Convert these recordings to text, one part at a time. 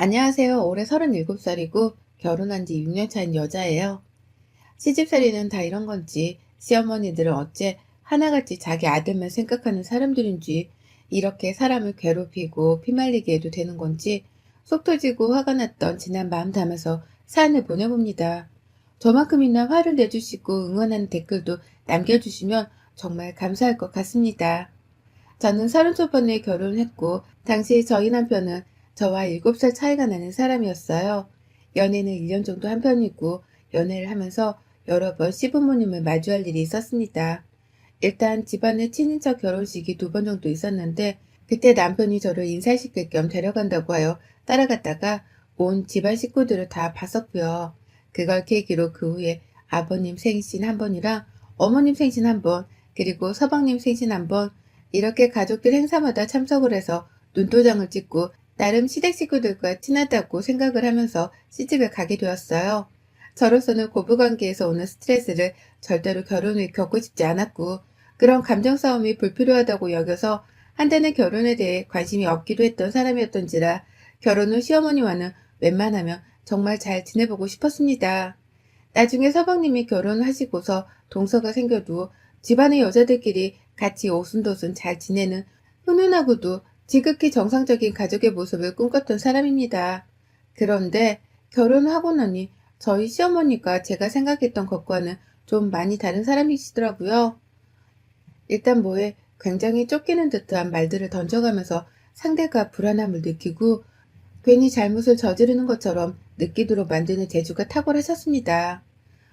안녕하세요. 올해 37살이고 결혼한 지 6년 차인 여자예요. 시집살이는 다 이런 건지 시어머니들은 어째 하나같이 자기 아들만 생각하는 사람들인지 이렇게 사람을 괴롭히고 피말리게 해도 되는 건지 속 터지고 화가 났던 지난 마음 담아서 사연을 보내봅니다. 저만큼이나 화를 내주시고 응원하는 댓글도 남겨주시면 정말 감사할 것 같습니다. 저는 30 초반에 결혼했고 당시 저희 남편은 저와 7살 차이가 나는 사람이었어요. 연애는 1년 정도 한 편이고 연애를 하면서 여러 번 시부모님을 마주할 일이 있었습니다. 일단 집안의 친인척 결혼식이 2번 정도 있었는데 그때 남편이 저를 인사시킬 겸 데려간다고 하여 따라갔다가 온 집안 식구들을 다 봤었고요. 그걸 계기로 그 후에 아버님 생신 한 번이랑 어머님 생신 한 번, 그리고 서방님 생신 한 번, 이렇게 가족들 행사마다 참석을 해서 눈도장을 찍고 나름 시댁 식구들과 친하다고 생각을 하면서 시집을 가게 되었어요. 저로서는 고부관계에서 오는 스트레스를 절대로 결혼 후에 겪고 싶지 않았고 그런 감정 싸움이 불필요하다고 여겨서 한때는 결혼에 대해 관심이 없기도 했던 사람이었던지라 결혼 후 시어머니와는 웬만하면 정말 잘 지내보고 싶었습니다. 나중에 서방님이 결혼하시고서 동서가 생겨도 집안의 여자들끼리 같이 오순도순 잘 지내는 훈훈하고도 지극히 정상적인 가족의 모습을 꿈꿨던 사람입니다. 그런데 결혼하고 나니 저희 시어머니가 제가 생각했던 것과는 좀 많이 다른 사람이시더라고요. 일단 뭐에 굉장히 쫓기는 듯한 말들을 던져가면서 상대가 불안함을 느끼고 괜히 잘못을 저지르는 것처럼 느끼도록 만드는 재주가 탁월하셨습니다.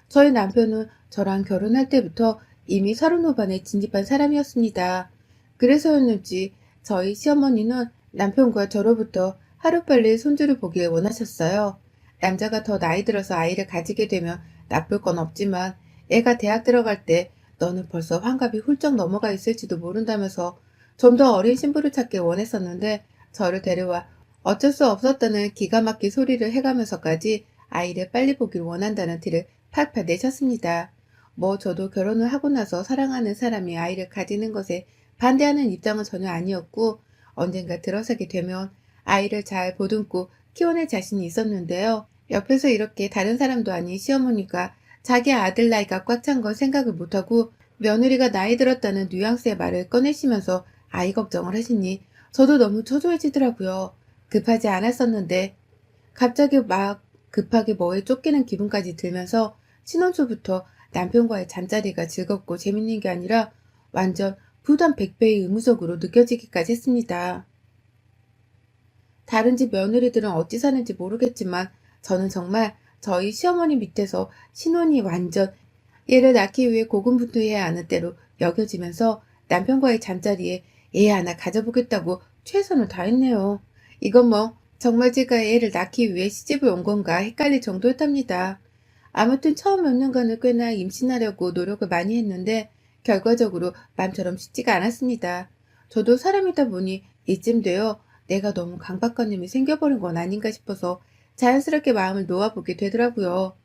저희 남편은 저랑 결혼할 때부터 이미 30 후반에 진입한 사람이었습니다. 그래서였는지 저희 시어머니는 남편과 저로부터 하루빨리 손주를 보길 원하셨어요. 남자가 더 나이 들어서 아이를 가지게 되면 나쁠 건 없지만 애가 대학 들어갈 때 너는 벌써 환갑이 훌쩍 넘어가 있을지도 모른다면서 좀 더 어린 신부를 찾길 원했었는데 저를 데려와 어쩔 수 없었다는 기가 막힌 소리를 해가면서까지 아이를 빨리 보길 원한다는 티를 팍팍 내셨습니다. 뭐 저도 결혼을 하고 나서 사랑하는 사람이 아이를 가지는 것에 반대하는 입장은 전혀 아니었고 언젠가 들어서게 되면 아이를 잘 보듬고 키워낼 자신이 있었는데요. 옆에서 이렇게 다른 사람도 아닌 시어머니가 자기 아들 나이가 꽉 찬 건 생각을 못하고 며느리가 나이 들었다는 뉘앙스의 말을 꺼내시면서 아이 걱정을 하시니 저도 너무 초조해지더라고요. 급하지 않았었는데 갑자기 막 급하게 뭐에 쫓기는 기분까지 들면서 신혼 초부터 남편과의 잠자리가 즐겁고 재밌는 게 아니라 완전 부담 100배의 의무적으로 느껴지기까지 했습니다. 다른 집 며느리들은 어찌 사는지 모르겠지만 저는 정말 저희 시어머니 밑에서 신혼이 완전 얘를 낳기 위해 고군분투해야 하는 때로 여겨지면서 남편과의 잠자리에 애 하나 가져보겠다고 최선을 다했네요. 이건 뭐 정말 제가 애를 낳기 위해 시집을 온 건가 헷갈릴 정도였답니다. 아무튼 처음 몇 년간은 꽤나 임신하려고 노력을 많이 했는데 결과적으로 마음처럼 쉽지가 않았습니다. 저도 사람이다 보니 이쯤 되어 내가 너무 강박관념이 생겨버린 건 아닌가 싶어서 자연스럽게 마음을 놓아보게 되더라고요.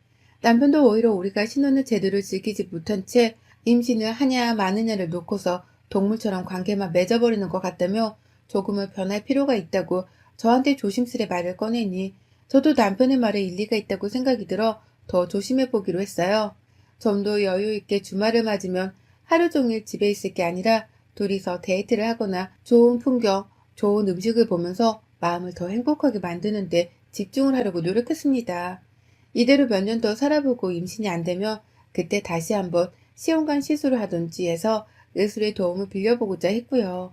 남편도 오히려 우리가 신혼을 제대로 즐기지 못한 채 임신을 하냐 마느냐를 놓고서 동물처럼 관계만 맺어버리는 것 같다며 조금은 변할 필요가 있다고 저한테 조심스레 말을 꺼내니 저도 남편의 말에 일리가 있다고 생각이 들어 더 조심해보기로 했어요. 좀 더 여유 있게 주말을 맞으면 하루 종일 집에 있을 게 아니라 둘이서 데이트를 하거나 좋은 풍경, 좋은 음식을 보면서 마음을 더 행복하게 만드는데 집중을 하려고 노력했습니다. 이대로 몇 년 더 살아보고 임신이 안 되면 그때 다시 한번 시험관 시술을 하든지 해서 의술의 도움을 빌려보고자 했고요.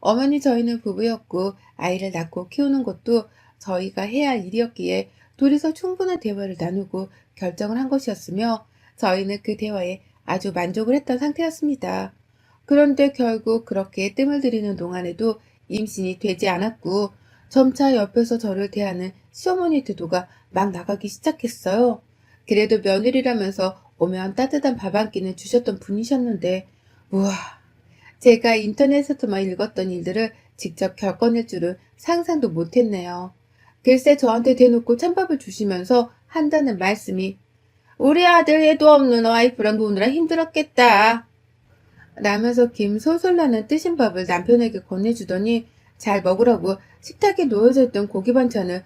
어머니 저희는 부부였고 아이를 낳고 키우는 것도 저희가 해야 할 일이었기에 둘이서 충분한 대화를 나누고 결정을 한 것이었으며 저희는 그 대화에 아주 만족을 했던 상태였습니다. 그런데 결국 그렇게 뜸을 들이는 동안에도 임신이 되지 않았고 점차 옆에서 저를 대하는 시어머니 태도가 막 나가기 시작했어요. 그래도 며느리라면서 오면 따뜻한 밥 한 끼는 주셨던 분이셨는데 우와, 제가 인터넷에서만 읽었던 일들을 직접 겪어낼 줄은 상상도 못했네요. 글쎄 저한테 대놓고 찬밥을 주시면서 한다는 말씀이 우리 아들 애도 없는 와이프랑 노느라 힘들었겠다 라면서 김 솔솔 나는 뜨신 밥을 남편에게 건네주더니 잘 먹으라고 식탁에 놓여져 있던 고기 반찬을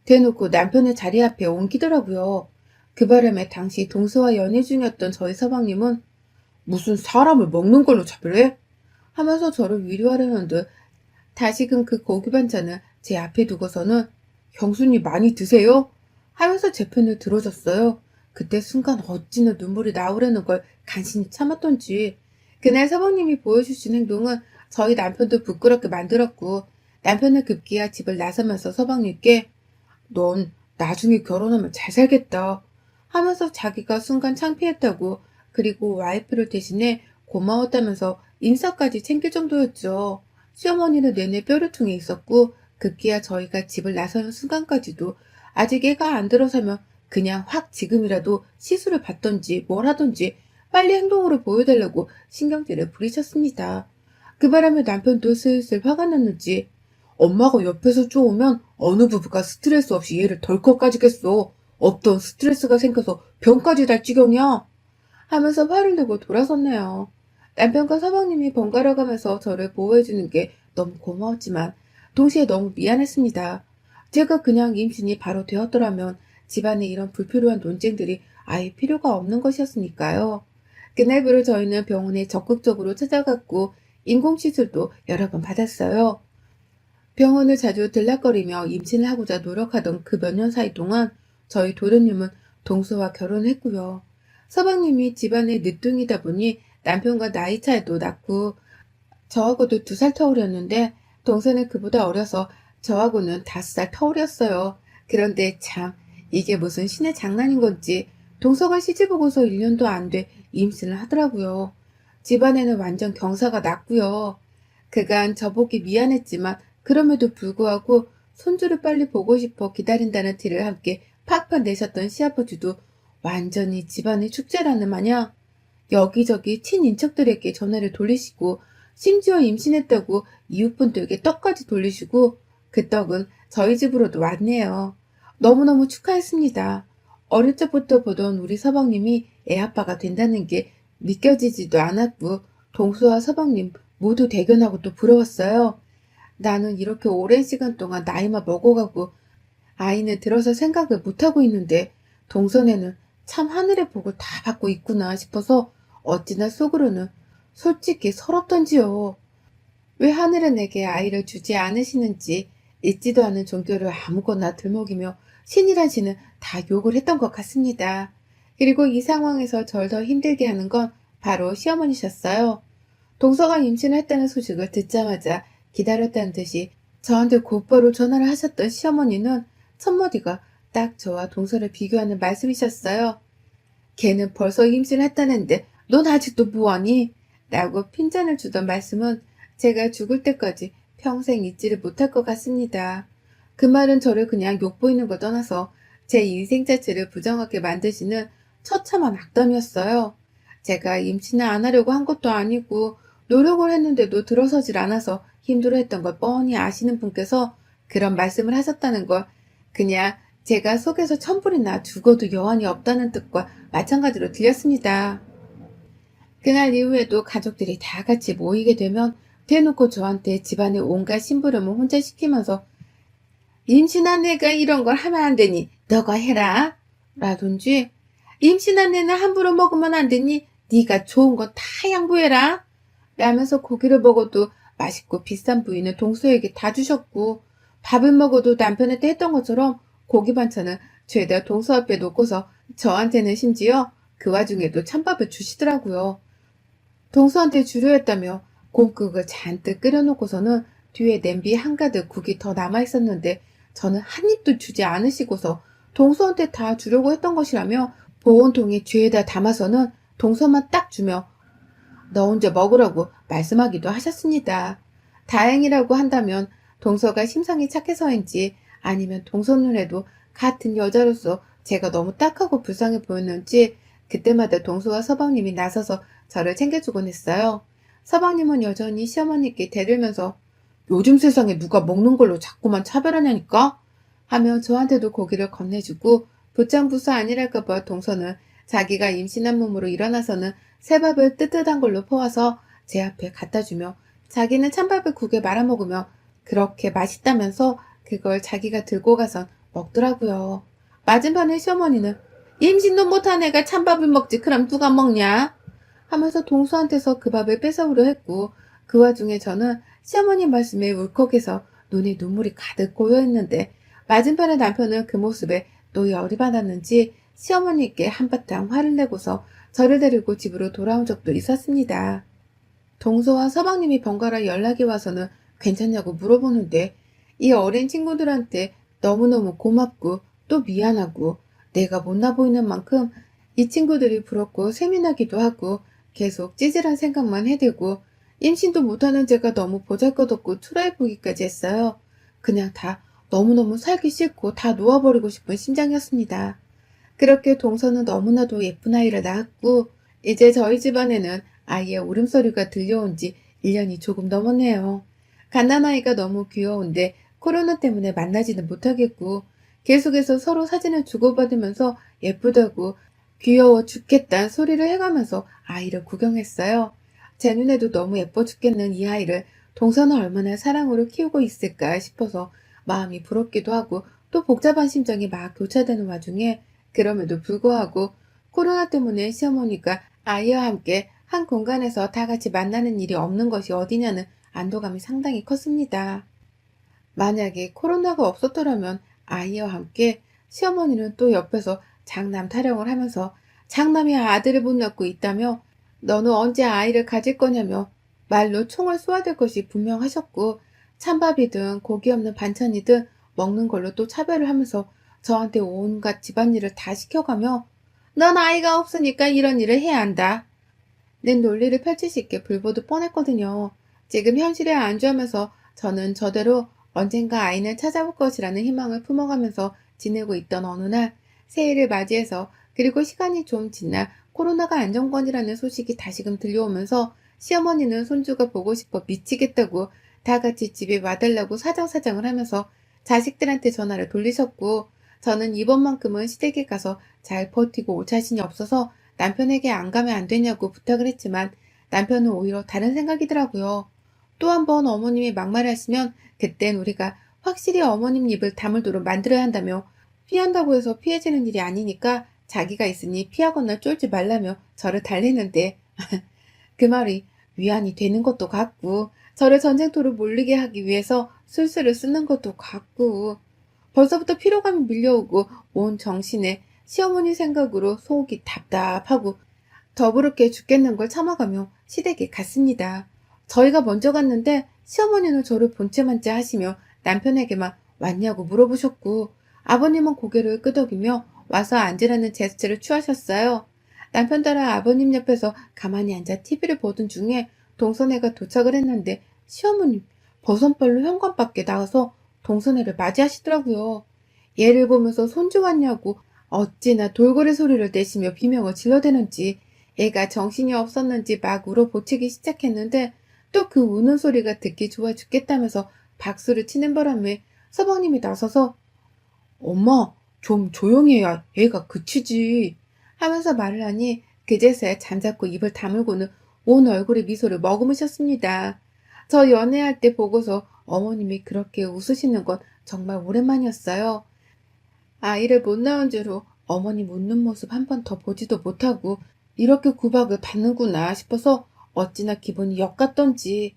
대놓고 남편의 자리 앞에 옮기더라고요. 그 바람에 당시 동서와 연애 중이었던 저희 서방님은 무슨 사람을 먹는 걸로 차별해? 하면서 저를 위로하려는 듯 다시금 그 고기 반찬을 제 앞에 두고서는 형수님 많이 드세요? 하면서 제 편을 들어줬어요. 그때 순간 어찌나 눈물이 나오려는 걸 간신히 참았던지 그날 서방님이 보여주신 행동은 저희 남편도 부끄럽게 만들었고 남편은 급기야 집을 나서면서 서방님께 넌 나중에 결혼하면 잘 살겠다 하면서 자기가 순간 창피했다고 그리고 와이프를 대신해 고마웠다면서 인사까지 챙길 정도였죠. 시어머니는 내내 뼈류통에 있었고 급기야 저희가 집을 나서는 순간까지도 아직 애가 안 들어서면 그냥 확 지금이라도 시술을 받던지 뭘 하던지 빨리 행동으로 보여달라고 신경질을 부리셨습니다. 그 바람에 남편도 슬슬 화가 났는지 엄마가 옆에서 쪼으면 어느 부부가 스트레스 없이 얘를 덜컥 가지겠어. 없던 스트레스가 생겨서 병까지 날 지경이야. 하면서 화를 내고 돌아섰네요. 남편과 서방님이 번갈아 가면서 저를 보호해주는 게 너무 고마웠지만 동시에 너무 미안했습니다. 제가 그냥 임신이 바로 되었더라면 집안에 이런 불필요한 논쟁들이 아예 필요가 없는 것이었으니까요. 그날부로 저희는 병원에 적극적으로 찾아갔고 인공시술도 여러 번 받았어요. 병원을 자주 들락거리며 임신을 하고자 노력하던 그 몇 년 사이 동안 저희 도련님은 동서와 결혼했고요. 서방님이 집안의 늦둥이다 보니 남편과 나이 차이도 났고 저하고도 2살 터울이었는데 동생은 그보다 어려서 저하고는 5살 터울이었어요. 그런데 참 이게 무슨 신의 장난인 건지 동서가 시집오고서 1년도 안 돼 임신을 하더라고요. 집안에는 완전 경사가 났고요. 그간 저보기 미안했지만 그럼에도 불구하고 손주를 빨리 보고 싶어 기다린다는 티를 함께 팍팍 내셨던 시아버지도 완전히 집안의 축제라는 마냥 여기저기 친인척들에게 전화를 돌리시고 심지어 임신했다고 이웃분들에게 떡까지 돌리시고 그 떡은 저희 집으로도 왔네요. 너무너무 축하했습니다. 어릴 적부터 보던 우리 서방님이 애아빠가 된다는 게 믿겨지지도 않았고 동수와 서방님 모두 대견하고 또 부러웠어요. 나는 이렇게 오랜 시간 동안 나이만 먹어가고 아이는 들어서 생각을 못하고 있는데 동선에는 참 하늘의 복을 다 받고 있구나 싶어서 어찌나 속으로는 솔직히 서럽던지요. 왜 하늘은 내게 아이를 주지 않으시는지 있지도 않은 종교를 아무거나 들먹이며 신이란 신은 다 욕을 했던 것 같습니다. 그리고 이 상황에서 절 더 힘들게 하는 건 바로 시어머니셨어요. 동서가 임신을 했다는 소식을 듣자마자 기다렸다는 듯이 저한테 곧바로 전화를 하셨던 시어머니는 첫마디가 딱 저와 동서를 비교하는 말씀이셨어요. 걔는 벌써 임신을 했다는데 넌 아직도 뭐하니? 라고 핀잔을 주던 말씀은 제가 죽을 때까지 평생 잊지를 못할 것 같습니다. 그 말은 저를 그냥 욕보이는 걸 떠나서 제 인생 자체를 부정하게 만드시는 처참한 악담이었어요. 제가 임신을 안 하려고 한 것도 아니고 노력을 했는데도 들어서질 않아서 힘들어했던 걸 뻔히 아시는 분께서 그런 말씀을 하셨다는 걸 그냥 제가 속에서 천불이 나 죽어도 여한이 없다는 뜻과 마찬가지로 들렸습니다. 그날 이후에도 가족들이 다 같이 모이게 되면 대놓고 저한테 집안의 온갖 심부름을 혼자 시키면서 임신한 애가 이런 걸 하면 안 되니 너가 해라 라든지 임신한 애는 함부로 먹으면 안 되니 네가 좋은 거 다 양보해라 라면서 고기를 먹어도 맛있고 비싼 부위는 동서에게 다 주셨고 밥을 먹어도 남편한테 했던 것처럼 고기 반찬은 죄다 동서 앞에 놓고서 저한테는 심지어 그 와중에도 찬밥을 주시더라고요. 동서한테 주려 했다며 곰국을 잔뜩 끓여놓고서는 뒤에 냄비 한가득 국이 더 남아있었는데 저는 한 입도 주지 않으시고서 동서한테 다 주려고 했던 것이라며 보온통에 쥐에다 담아서는 동서만 딱 주며 너 혼자 먹으라고 말씀하기도 하셨습니다. 다행이라고 한다면 동서가 심성이 착해서인지 아니면 동서 눈에도 같은 여자로서 제가 너무 딱하고 불쌍해 보였는지 그때마다 동서와 서방님이 나서서 저를 챙겨주곤 했어요. 서방님은 여전히 시어머니께 대들면서 요즘 세상에 누가 먹는 걸로 자꾸만 차별하냐니까? 하며 저한테도 고기를 건네주고 부창부수 아니랄까봐 동서는 자기가 임신한 몸으로 일어나서는 새밥을 뜨뜻한 걸로 퍼와서 제 앞에 갖다주며 자기는 찬밥을 국에 말아먹으며 그렇게 맛있다면서 그걸 자기가 들고 가선 먹더라고요. 맞은편의 시어머니는 임신도 못한 애가 찬밥을 먹지 그럼 누가 먹냐? 하면서 동서한테서 그 밥을 뺏어오려 했고 그 와중에 저는 시어머니 말씀에 울컥해서 눈에 눈물이 가득 고여있는데 맞은편의 남편은 그 모습에 또 열이 받았는지 시어머니께 한바탕 화를 내고서 저를 데리고 집으로 돌아온 적도 있었습니다. 동서와 서방님이 번갈아 연락이 와서는 괜찮냐고 물어보는데 이 어린 친구들한테 너무너무 고맙고 또 미안하고 내가 못나 보이는 만큼 이 친구들이 부럽고 세민하기도 하고 계속 찌질한 생각만 해대고 임신도 못하는 제가 너무 보잘것없고 초라해 보기까지 했어요. 그냥 다 너무너무 살기 싫고 다 놓아버리고 싶은 심정이었습니다. 그렇게 동서는 너무나도 예쁜 아이를 낳았고 이제 저희 집안에는 아이의 울음소리가 들려온 지 1년이 조금 넘었네요. 갓난아이가 너무 귀여운데 코로나 때문에 만나지는 못하겠고 계속해서 서로 사진을 주고받으면서 예쁘다고 귀여워 죽겠다는 소리를 해가면서 아이를 구경했어요. 제 눈에도 너무 예뻐 죽겠는 이 아이를 동서는 얼마나 사랑으로 키우고 있을까 싶어서 마음이 부럽기도 하고 또 복잡한 심정이 막 교차되는 와중에 그럼에도 불구하고 코로나 때문에 시어머니가 아이와 함께 한 공간에서 다 같이 만나는 일이 없는 것이 어디냐는 안도감이 상당히 컸습니다. 만약에 코로나가 없었더라면 아이와 함께 시어머니는 또 옆에서 장남 타령을 하면서 장남이 아들을 못 낳고 있다며 너는 언제 아이를 가질 거냐며 말로 총을 쏘아댈 것이 분명하셨고 찬밥이든 고기 없는 반찬이든 먹는 걸로 또 차별을 하면서 저한테 온갖 집안일을 다 시켜가며 넌 아이가 없으니까 이런 일을 해야 한다. 는 논리를 펼칠 수 있게 불보듯 뻔했거든요. 지금 현실에 안주하면서 저는 저대로 언젠가 아이는 찾아올 것이라는 희망을 품어가면서 지내고 있던 어느 날 새해를 맞이해서 그리고 시간이 좀 지나 코로나가 안정권이라는 소식이 다시금 들려오면서 시어머니는 손주가 보고 싶어 미치겠다고 다 같이 집에 와달라고 사정사정을 하면서 자식들한테 전화를 돌리셨고 저는 이번만큼은 시댁에 가서 잘 버티고 올 자신이 없어서 남편에게 안 가면 안 되냐고 부탁을 했지만 남편은 오히려 다른 생각이더라고요. 또 한 번 어머님이 막말하시면 그땐 우리가 확실히 어머님 입을 다물도록 만들어야 한다며 피한다고 해서 피해지는 일이 아니니까 자기가 있으니 피하거나 쫄지 말라며 저를 달래는데 그 말이 위안이 되는 것도 같고 저를 전쟁터로 몰리게 하기 위해서 술수를 쓰는 것도 같고 벌써부터 피로감이 밀려오고 온 정신에 시어머니 생각으로 속이 답답하고 더부룩해 죽겠는 걸 참아가며 시댁에 갔습니다. 저희가 먼저 갔는데 시어머니는 저를 본체만째 하시며 남편에게만 왔냐고 물어보셨고 아버님은 고개를 끄덕이며 와서 앉으라는 제스처를 취하셨어요. 남편 따라 아버님 옆에서 가만히 앉아 TV를 보던 중에 동선애가 도착을 했는데 시어머님 버선발로 현관 밖에 나가서 동선애를 맞이하시더라고요. 얘를 보면서 손주 왔냐고 어찌나 돌고래 소리를 내시며 비명을 질러대는지 애가 정신이 없었는지 막 울어보치기 시작했는데 또 그 우는 소리가 듣기 좋아 죽겠다면서 박수를 치는 바람에 서방님이 나서서 엄마 좀 조용히 해야 애가 그치지 하면서 말을 하니 그제서야 잠자코 입을 다물고는 온 얼굴에 미소를 머금으셨습니다. 저 연애할 때 보고서 어머님이 그렇게 웃으시는 건 정말 오랜만이었어요. 아이를 못 낳은 죄로 어머님 웃는 모습 한 번 더 보지도 못하고 이렇게 구박을 받는구나 싶어서 어찌나 기분이 역같던지.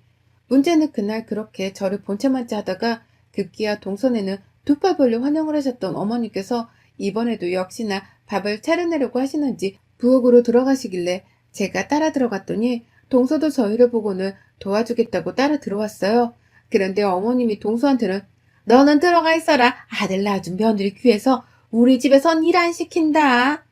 문제는 그날 그렇게 저를 본체만째 하다가 급기야 동선에는 두 팔 벌려 환영을 하셨던 어머니께서 이번에도 역시나 밥을 차려내려고 하시는지 부엌으로 들어가시길래 제가 따라 들어갔더니 동서도 저희를 보고는 도와주겠다고 따라 들어왔어요. 그런데 어머님이 동서한테는 너는 들어가 있어라. 아들 낳아준 며느리 귀해서 우리 집에선 일 안 시킨다.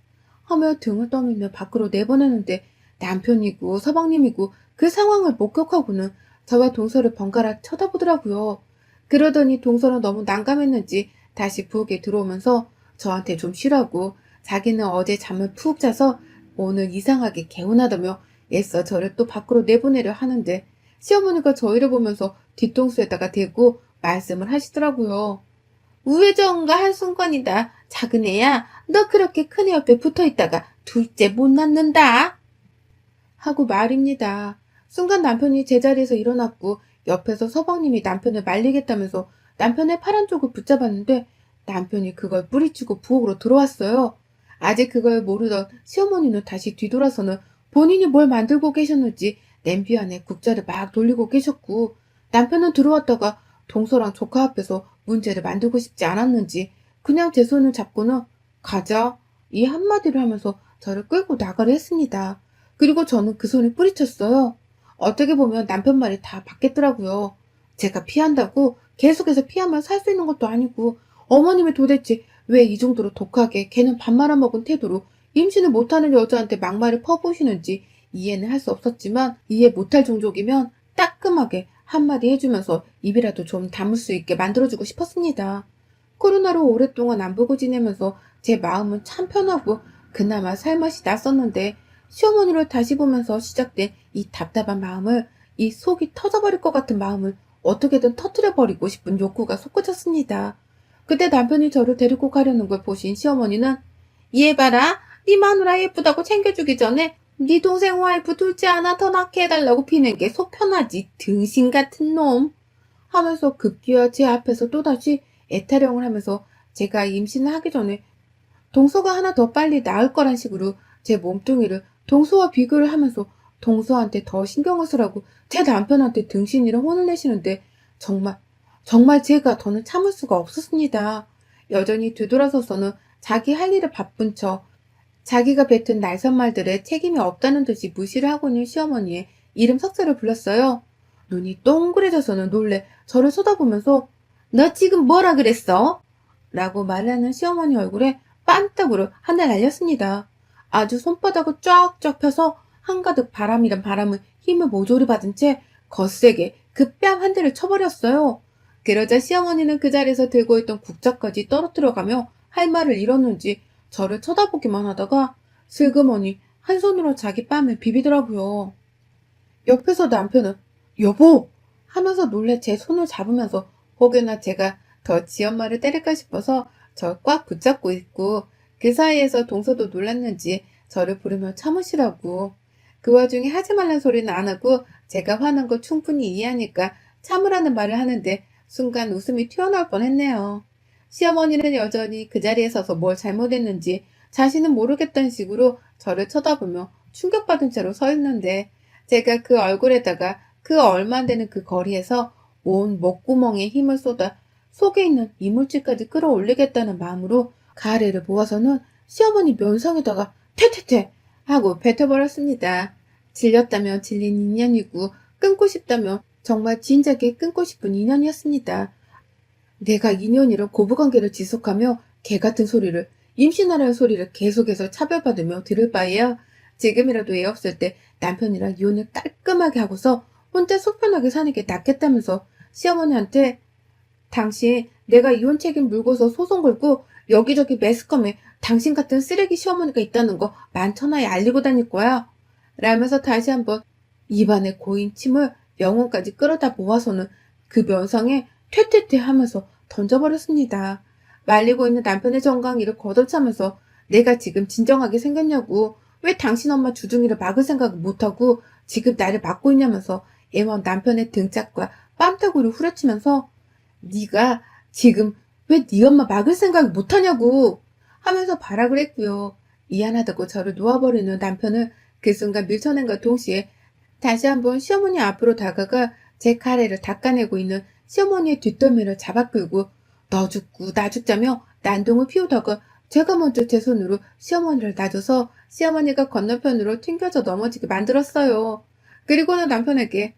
하며 등을 떠밀며 밖으로 내보내는데 남편이고 서방님이고 그 상황을 목격하고는 저와 동서를 번갈아 쳐다보더라고요. 그러더니 동서는 너무 난감했는지 다시 부엌에 들어오면서 저한테 좀 쉬라고 자기는 어제 잠을 푹 자서 오늘 이상하게 개운하다며 애써 저를 또 밖으로 내보내려 하는데 시어머니가 저희를 보면서 뒤통수에다가 대고 말씀을 하시더라고요. 우회전가 한순간이다. 작은 애야, 너 그렇게 큰 애 옆에 붙어있다가 둘째 못 낳는다. 하고 말입니다. 순간 남편이 제자리에서 일어났고 옆에서 서방님이 남편을 말리겠다면서 남편의 팔 한쪽을 붙잡았는데 남편이 그걸 뿌리치고 부엌으로 들어왔어요. 아직 그걸 모르던 시어머니는 다시 뒤돌아서는 본인이 뭘 만들고 계셨는지 냄비 안에 국자를 막 돌리고 계셨고, 남편은 들어왔다가 동서랑 조카 앞에서 문제를 만들고 싶지 않았는지 그냥 제 손을 잡고는 가자, 이 한마디를 하면서 저를 끌고 나가려 했습니다. 그리고 저는 그 손을 뿌리쳤어요. 어떻게 보면 남편 말이 다 맞겠더라고요. 제가 피한다고 계속해서 피하면 살 수 있는 것도 아니고, 어머님이 도대체 왜 이 정도로 독하게 걔는 밥 말아먹은 태도로 임신을 못하는 여자한테 막말을 퍼부으시는지 이해는 할 수 없었지만, 이해 못할 종족이면 따끔하게 한마디 해주면서 입이라도 좀 다물 수 있게 만들어주고 싶었습니다. 코로나로 오랫동안 안 보고 지내면서 제 마음은 참 편하고 그나마 살맛이 났었는데, 시어머니를 다시 보면서 시작된 이 답답한 마음을, 이 속이 터져버릴 것 같은 마음을 어떻게든 터뜨려버리고 싶은 욕구가 솟구쳤습니다. 그때 남편이 저를 데리고 가려는 걸 보신 시어머니는 얘 봐라, 네 마누라 예쁘다고 챙겨주기 전에 네 동생 와이프 둘째 하나 더 낳게 해달라고 피는 게 속 편하지 등신 같은 놈 하면서 급기야 제 앞에서 또다시 애타령을 하면서 제가 임신을 하기 전에 동서가 하나 더 빨리 낳을 거란 식으로 제 몸뚱이를 동서와 비교를 하면서 동서한테 더 신경을 쓰라고 제 남편한테 등신이랑 혼을 내시는데, 정말 정말 제가 더는 참을 수가 없었습니다. 여전히 되돌아서서는 자기 할 일에 바쁜 척, 자기가 뱉은 날선 말들에 책임이 없다는 듯이 무시를 하고 있는 시어머니의 이름 석자를 불렀어요. 눈이 동그래져서는 놀래 저를 쳐다보면서 너 지금 뭐라 그랬어? 라고 말하는 시어머니 얼굴에 빤떡으로 한 대 날렸습니다. 아주 손바닥을 쫙쫙 펴서 한가득 바람이란 바람을 힘을 모조리 받은 채 거세게 그 뺨 한 대를 쳐버렸어요. 그러자 시어머니는 그 자리에서 들고 있던 국자까지 떨어뜨려가며 할 말을 잃었는지 저를 쳐다보기만 하다가 슬그머니 한 손으로 자기 뺨을 비비더라고요. 옆에서 남편은 여보! 하면서 놀래 제 손을 잡으면서 혹여나 제가 더 지 엄마를 때릴까 싶어서 저 꽉 붙잡고 있고, 그 사이에서 동서도 놀랐는지 저를 부르며 참으시라고. 그 와중에 하지 말란 소리는 안 하고 제가 화난 거 충분히 이해하니까 참으라는 말을 하는데 순간 웃음이 튀어나올 뻔했네요. 시어머니는 여전히 그 자리에 서서 뭘 잘못했는지 자신은 모르겠다는 식으로 저를 쳐다보며 충격받은 채로 서 있는데, 제가 그 얼굴에다가 그 얼마 안 되는 그 거리에서 온 목구멍에 힘을 쏟아 속에 있는 이물질까지 끌어올리겠다는 마음으로 가래를 모아서는 시어머니 면상에다가 퇴퇴퇴 하고 뱉어버렸습니다. 질렸다면 질린 인연이고 끊고 싶다면 정말 진작에 끊고 싶은 인연이었습니다. 내가 인연이랑 고부관계를 지속하며 개같은 소리를, 임신하라는 소리를 계속해서 차별받으며 들을 바에야 지금이라도 애 없을 때 남편이랑 이혼을 깔끔하게 하고서 혼자 속 편하게 사는 게 낫겠다면서 시어머니한테 당신 내가 이혼 책임 물고서 소송 걸고 여기저기 매스컴에 당신 같은 쓰레기 시어머니가 있다는 거 만천하에 알리고 다닐 거야 라면서 다시 한번 입안에 고인 침을 영혼까지 끌어다 모아서는 그 면상에 퇴퇴퇴 하면서 던져버렸습니다. 말리고 있는 남편의 정강이를 걷어차면서 내가 지금 진정하게 생겼냐고, 왜 당신 엄마 주둥이를 막을 생각을 못하고 지금 나를 막고 있냐면서 애원 남편의 등짝과 뺨따구를 후려치면서 네가 지금 왜 네 엄마 막을 생각을 못하냐고 하면서 발악을 했고요. 미안하다고 저를 놓아버리는 남편을 그 순간 밀쳐낸과 동시에 다시 한번 시어머니 앞으로 다가가 제 카레를 닦아내고 있는 시어머니의 뒷덜미를 잡아 끌고 너 죽고 나 죽자며 난동을 피우다가 제가 먼저 제 손으로 시어머니를 놔줘서 시어머니가 건너편으로 튕겨져 넘어지게 만들었어요. 그리고는 남편에게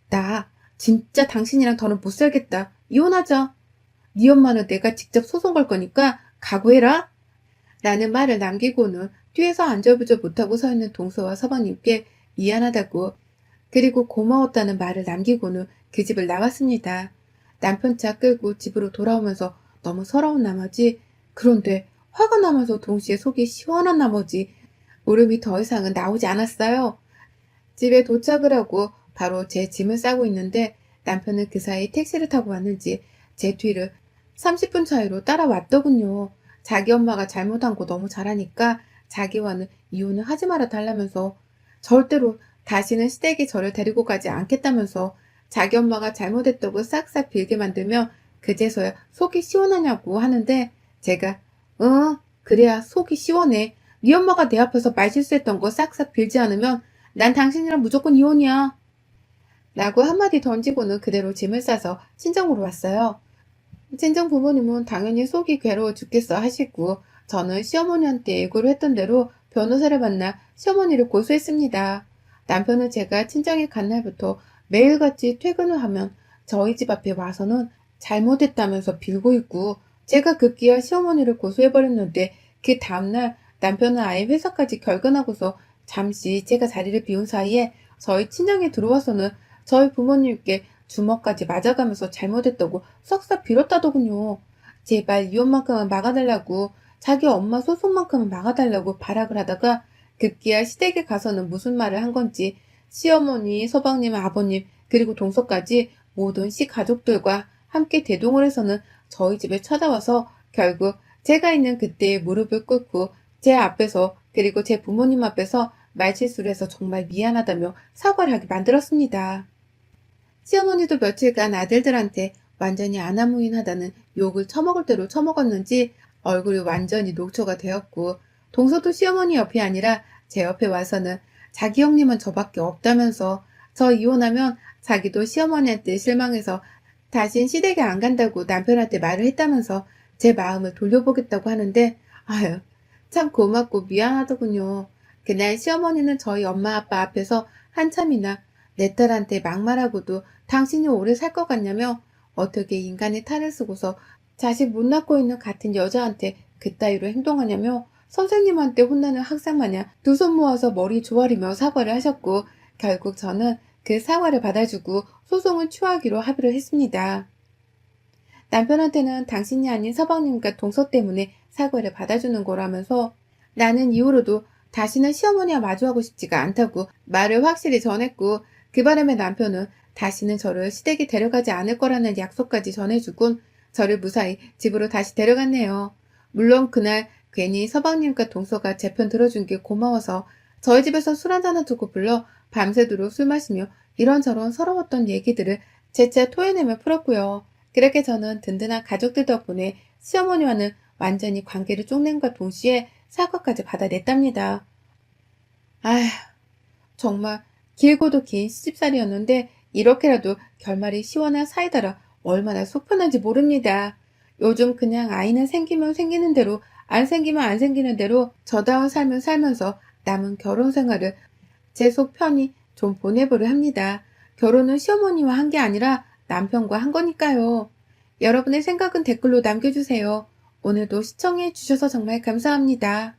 나 진짜 당신이랑 더는 못 살겠다. 이혼하자. 네 엄마는 내가 직접 소송 걸 거니까 각오해라. 라는 말을 남기고는 뒤에서 안절부절 못하고 서 있는 동서와 서방님께 미안하다고, 그리고 고마웠다는 말을 남기고는 그 집을 나갔습니다. 남편 차 끌고 집으로 돌아오면서 너무 서러운 나머지, 그런데 화가 나면서 동시에 속이 시원한 나머지 울음이 더 이상은 나오지 않았어요. 집에 도착을 하고 바로 제 짐을 싸고 있는데 남편은 그 사이 택시를 타고 왔는지 제 뒤를 30분 차이로 따라왔더군요. 자기 엄마가 잘못한 거 너무 잘하니까 자기와는 이혼을 하지 말아 달라면서, 절대로 다시는 시댁에 저를 데리고 가지 않겠다면서 자기 엄마가 잘못했다고 싹싹 빌게 만들며 그제서야 속이 시원하냐고 하는데 제가 응, 그래야 속이 시원해. 네 엄마가 내 앞에서 말실수했던 거 싹싹 빌지 않으면 난 당신이랑 무조건 이혼이야. 라고 한마디 던지고는 그대로 짐을 싸서 친정으로 왔어요. 친정 부모님은 당연히 속이 괴로워 죽겠어 하시고 저는 시어머니한테 예고를 했던 대로 변호사를 만나 시어머니를 고소했습니다. 남편은 제가 친정에 간 날부터 매일같이 퇴근을 하면 저희 집 앞에 와서는 잘못했다면서 빌고 있고 제가 급기야 시어머니를 고소해버렸는데 그 다음날 남편은 아예 회사까지 결근하고서 잠시 제가 자리를 비운 사이에 저희 친정에 들어와서는 저희 부모님께 주먹까지 맞아가면서 잘못했다고 싹싹 빌었다더군요. 제발 이혼만큼은 막아달라고 자기 엄마 소송만큼은 막아달라고 발악을 하다가 급기야 시댁에 가서는 무슨 말을 한 건지 시어머니, 서방님, 아버님 그리고 동서까지 모든 시가족들과 함께 대동을 해서는 저희 집에 찾아와서 결국 제가 있는 그때에 무릎을 꿇고 제 앞에서 그리고 제 부모님 앞에서 말실수를 해서 정말 미안하다며 사과를 하게 만들었습니다. 시어머니도 며칠간 아들들한테 완전히 아나무인하다는 욕을 처먹을 대로 처먹었는지 얼굴이 완전히 녹초가 되었고 동서도 시어머니 옆이 아니라 제 옆에 와서는 자기 형님은 저밖에 없다면서 저 이혼하면 자기도 시어머니한테 실망해서 다신 시댁에 안 간다고 남편한테 말을 했다면서 제 마음을 돌려보겠다고 하는데 아유 참 고맙고 미안하더군요. 그날 시어머니는 저희 엄마 아빠 앞에서 한참이나 내 딸한테 막말하고도 당신이 오래 살 것 같냐며 어떻게 인간의 탈을 쓰고서 자식 못 낳고 있는 같은 여자한테 그따위로 행동하냐며 선생님한테 혼나는 학생 마냥 두 손 모아서 머리 조아리며 사과를 하셨고 결국 저는 그 사과를 받아주고 소송을 취하기로 합의를 했습니다. 남편한테는 당신이 아닌 서방님과 동서 때문에 사과를 받아주는 거라면서 나는 이후로도 다시는 시어머니와 마주하고 싶지가 않다고 말을 확실히 전했고 그 바람에 남편은 다시는 저를 시댁에 데려가지 않을 거라는 약속까지 전해주곤 저를 무사히 집으로 다시 데려갔네요. 물론 그날 괜히 서방님과 동서가 제 편 들어준 게 고마워서 저희 집에서 술 한잔을 두고 불러 밤새도록 술 마시며 이런저런 서러웠던 얘기들을 재차 토해내며 풀었고요. 그렇게 저는 든든한 가족들 덕분에 시어머니와는 완전히 관계를 쪽낸과 동시에 사과까지 받아냈답니다. 아휴, 정말 길고도 긴 시집살이였는데 이렇게라도 결말이 시원한 사이다라 얼마나 속 편한지 모릅니다. 요즘 그냥 아이는 생기면 생기는 대로 안 생기면 안 생기는 대로 저다운 삶을 살면서 남은 결혼 생활을 제 속 편히 좀 보내보려 합니다. 결혼은 시어머니와 한 게 아니라 남편과 한 거니까요. 여러분의 생각은 댓글로 남겨주세요. 오늘도 시청해 주셔서 정말 감사합니다.